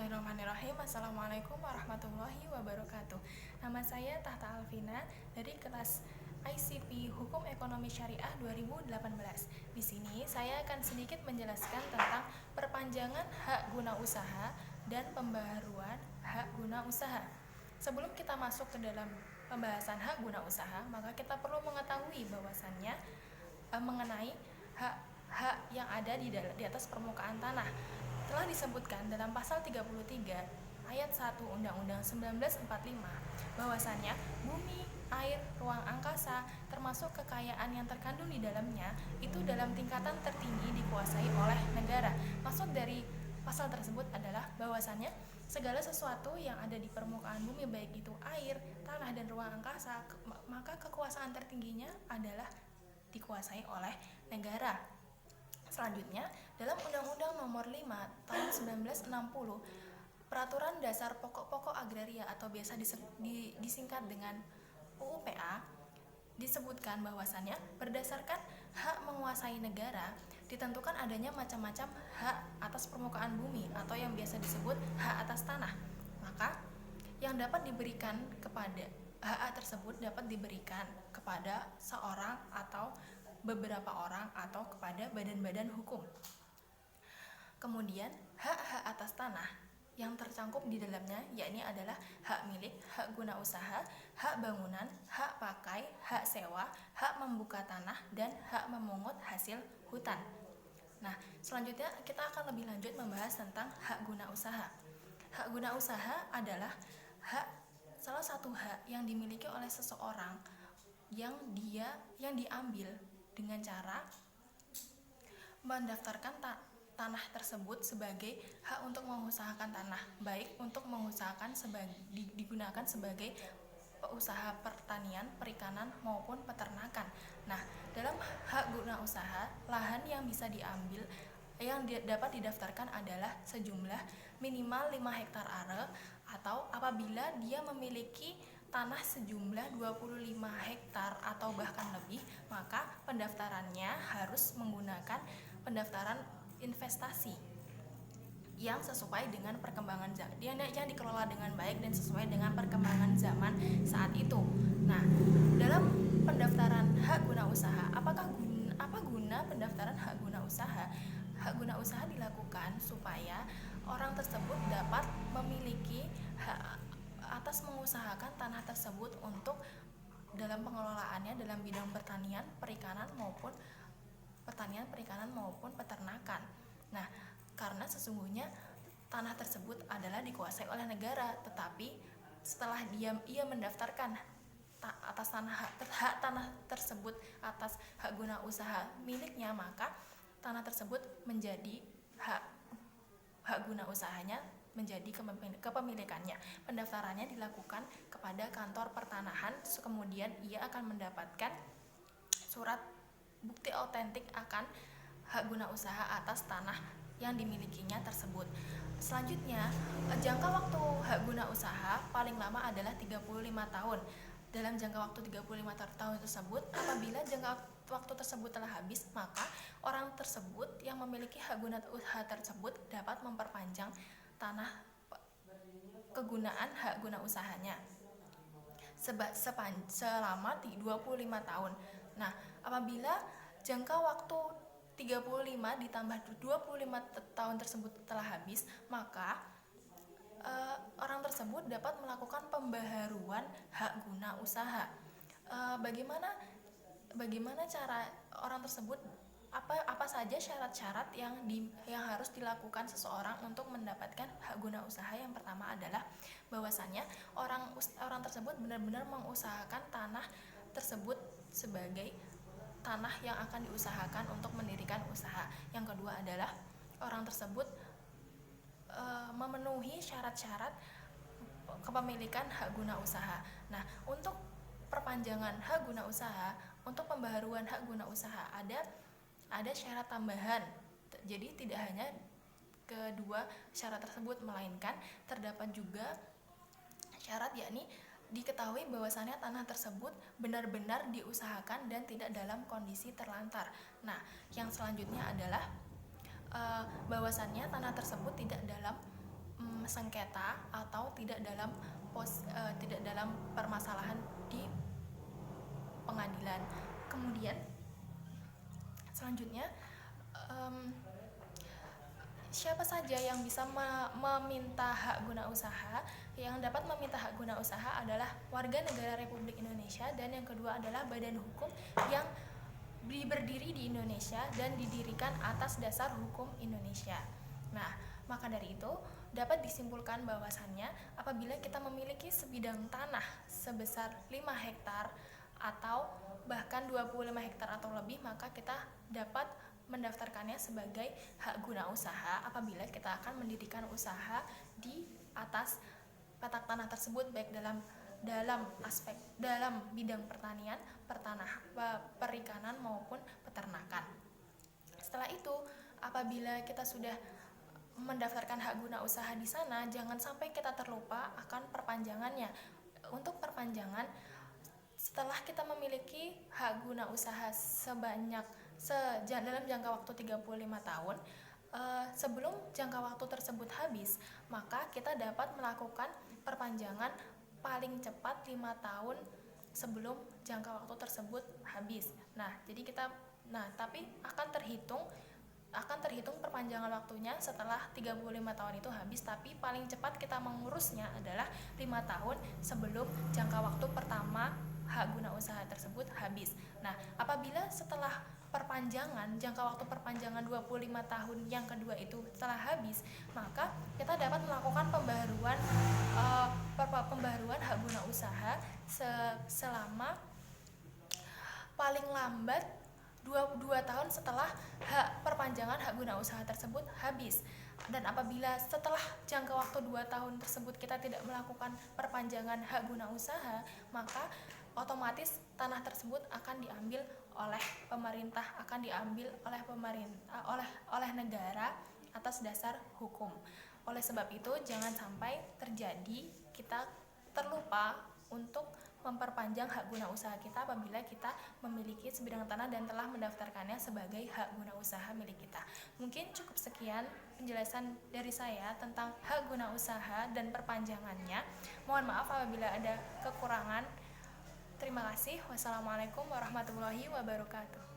Bismillahirrahmanirrahim. Assalamualaikum warahmatullahi wabarakatuh. Nama saya Tahta Alvina dari kelas ICP Hukum Ekonomi Syariah 2018. Di sini saya akan sedikit menjelaskan tentang perpanjangan hak guna usaha dan pembaharuan hak guna usaha. Sebelum kita masuk ke dalam pembahasan hak guna usaha, maka kita perlu mengetahui bahwasannya mengenai hak-hak yang ada di atas permukaan tanah. Telah disebutkan dalam pasal 33 ayat 1 Undang-Undang 1945 bahwasannya bumi, air, ruang angkasa termasuk kekayaan yang terkandung di dalamnya itu dalam tingkatan tertinggi dikuasai oleh negara. Maksud dari pasal tersebut adalah bahwasannya segala sesuatu yang ada di permukaan bumi, baik itu air, tanah, dan ruang angkasa, maka kekuasaan tertingginya adalah dikuasai oleh negara. Selanjutnya, dalam Undang-Undang Nomor 5 Tahun 1960, Peraturan Dasar Pokok-Pokok Agraria atau biasa disingkat dengan UUPA, disebutkan bahwasannya berdasarkan hak menguasai negara ditentukan adanya macam-macam hak atas permukaan bumi atau yang biasa disebut hak atas tanah. Maka yang dapat diberikan kepada hak tersebut dapat diberikan kepada seorang atau beberapa orang atau kepada badan-badan hukum. Kemudian hak-hak atas tanah yang tercangkup di dalamnya yakni adalah hak milik, hak guna usaha, hak bangunan, hak pakai, hak sewa, hak membuka tanah, dan hak memungut hasil hutan. Nah, selanjutnya kita akan lebih lanjut membahas tentang hak guna usaha. Hak guna usaha adalah salah satu hak yang dimiliki oleh seseorang yang diambil dengan cara mendaftarkan tanah tersebut sebagai hak untuk mengusahakan tanah, baik untuk mengusahakan digunakan sebagai usaha pertanian, perikanan, maupun peternakan. Nah, dalam hak guna usaha, lahan yang bisa diambil yang dapat didaftarkan adalah sejumlah minimal 5 hektar are, atau apabila dia memiliki tanah sejumlah 25 hektar atau bahkan lebih, maka pendaftarannya harus menggunakan pendaftaran investasi yang sesuai dengan perkembangan zaman, yang dikelola dengan baik dan sesuai dengan perkembangan zaman saat itu. Nah, dalam pendaftaran hak guna usaha, apa guna pendaftaran hak guna usaha? Hak guna usaha dilakukan supaya orang tersebut dapat memiliki hak atas mengusahakan tanah tersebut untuk dalam pengelolaannya dalam bidang pertanian, perikanan maupun peternakan. Nah, karena sesungguhnya tanah tersebut adalah dikuasai oleh negara, tetapi setelah ia mendaftarkan atas hak tanah tersebut atas hak guna usaha miliknya, maka tanah tersebut menjadi hak guna usahanya, menjadi kepemilikannya. Pendaftarannya dilakukan kepada kantor pertanahan, kemudian ia akan mendapatkan surat bukti autentik akan hak guna usaha atas tanah yang dimilikinya tersebut. Selanjutnya, jangka waktu hak guna usaha paling lama adalah 35 tahun. Dalam jangka waktu 35 tahun tersebut, apabila jangka waktu tersebut telah habis, maka orang tersebut yang memiliki hak guna usaha tersebut dapat memperpanjang tanah kegunaan hak guna usahanya selama 25 tahun. Nah, apabila jangka waktu 35 ditambah 25 tahun tersebut telah habis, maka orang tersebut dapat melakukan pembaharuan hak guna usaha. Bagaimana cara orang tersebut, apa saja syarat-syarat yang harus dilakukan seseorang untuk mendapatkan hak guna usaha? Yang pertama adalah bahwasannya orang tersebut benar-benar mengusahakan tanah tersebut sebagai tanah yang akan diusahakan untuk mendirikan usaha. Yang kedua adalah orang tersebut memenuhi syarat-syarat kepemilikan hak guna usaha. Nah, untuk perpanjangan hak guna usaha, untuk pembaharuan hak guna usaha ada syarat tambahan. Jadi tidak hanya kedua syarat tersebut, melainkan terdapat juga syarat, yakni diketahui bahwasannya tanah tersebut benar-benar diusahakan dan tidak dalam kondisi terlantar. Nah, yang selanjutnya adalah bahwasannya tanah tersebut tidak dalam sengketa atau tidak dalam permasalahan di pengadilan. Kemudian selanjutnya, siapa saja yang bisa meminta hak guna usaha? Yang dapat meminta hak guna usaha adalah warga negara Republik Indonesia, dan yang kedua adalah badan hukum yang berdiri di Indonesia dan didirikan atas dasar hukum Indonesia. Nah, maka dari itu dapat disimpulkan bahwasannya apabila kita memiliki sebidang tanah sebesar 5 hektar atau bahkan 25 hektar atau lebih, maka kita dapat mendaftarkannya sebagai hak guna usaha apabila kita akan mendirikan usaha di atas petak tanah tersebut, baik dalam bidang pertanian, perikanan maupun peternakan. Setelah itu, apabila kita sudah mendaftarkan hak guna usaha di sana, jangan sampai kita terlupa akan perpanjangannya. Untuk perpanjangan, setelah kita memiliki hak guna usaha dalam jangka waktu 35 tahun, sebelum jangka waktu tersebut habis, maka kita dapat melakukan perpanjangan paling cepat 5 tahun sebelum jangka waktu tersebut habis. Tapi akan terhitung perpanjangan waktunya setelah 35 tahun itu habis, tapi paling cepat kita mengurusnya adalah 5 tahun sebelum jangka waktu pertama hak guna usaha tersebut habis. Nah, apabila setelah jangka waktu perpanjangan 25 tahun yang kedua itu telah habis, maka kita dapat melakukan pembaruan hak guna usaha selama paling lambat 2 tahun setelah perpanjangan hak guna usaha tersebut habis. Dan apabila setelah jangka waktu 2 tahun tersebut kita tidak melakukan perpanjangan hak guna usaha, maka otomatis tanah tersebut akan diambil oleh pemerintah, oleh negara atas dasar hukum. Oleh sebab itu, jangan sampai terjadi kita terlupa untuk memperpanjang hak guna usaha kita apabila kita memiliki sebidang tanah dan telah mendaftarkannya sebagai hak guna usaha milik kita. Mungkin cukup sekian penjelasan dari saya tentang hak guna usaha dan perpanjangannya. Mohon maaf apabila ada kekurangan. Terima kasih. Wassalamualaikum warahmatullahi wabarakatuh.